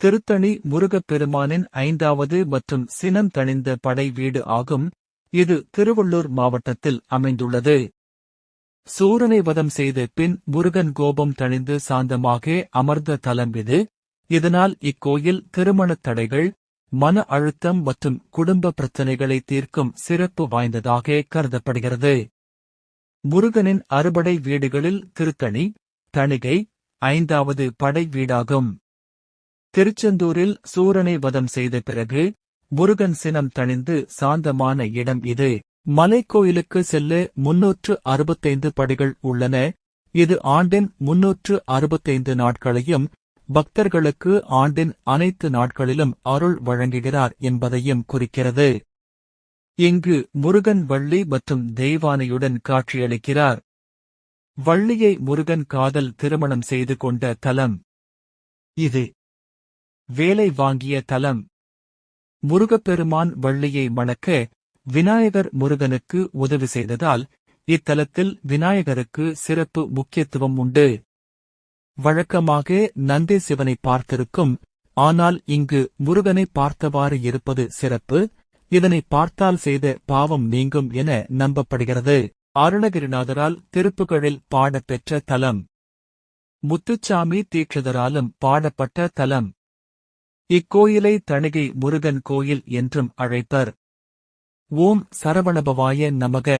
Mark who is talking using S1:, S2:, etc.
S1: திருத்தணி முருகப்பெருமானின் 5வது மற்றும் சினம் தணிந்த படை வீடு ஆகும். இது திருவள்ளூர் மாவட்டத்தில் அமைந்துள்ளது. சூரனை வதம் செய்த பின் முருகன் கோபம் தணிந்து சாந்தமாக அமர்ந்த தலம் இது. இதனால் இக்கோயில் திருமணத் தடைகள், மன அழுத்தம் மற்றும் குடும்ப பிரச்சினைகளை தீர்க்கும் சிறப்பு வாய்ந்ததாக கருதப்படுகிறது. முருகனின் அறுபடை வீடுகளில் திருத்தணி, தணிகை 5வது படை வீடாகும். திருச்செந்தூரில் சூரனை வதம் செய்த பிறகு முருகன் சினம் தணிந்து சாந்தமான இடம் இது. மலைக்கோயிலுக்கு செல்ல 365 படிகள் உள்ளன. இது ஆண்டின் 365 நாட்களையும் பக்தர்களுக்கு ஆண்டின் அனைத்து நாட்களிலும் அருள் வழங்குகிறார் என்பதையும் குறிக்கிறது. இங்கு முருகன் வள்ளி மற்றும் தெய்வானையுடன் காட்சியளிக்கிறார். வள்ளியை முருகன் காதல் திருமணம் செய்து கொண்ட தலம் இது. வேலை வாங்கிய தலம். முருகப்பெருமான் வள்ளியை மணக்க விநாயகர் முருகனுக்கு உதவி செய்ததால் இத்தலத்தில் விநாயகருக்கு சிறப்பு முக்கியத்துவம் உண்டு. வழக்கமாக நந்தி சிவனை பார்த்திருக்கும், ஆனால் இங்கு முருகனை பார்த்தவாறு இருப்பது சிறப்பு. இதனை பார்த்தால் செய்த பாவம் நீங்கும் என நம்பப்படுகிறது. அருணகிரிநாதரால் திருப்புகழில் பாடப்பெற்ற தலம். முத்துச்சாமி தீட்சிதராலும் பாடப்பட்ட தலம். இக்கோயிலை தணிகை முருகன் கோயில் என்றும் அழைப்பர். ஓம் சரவணபவாய நமக.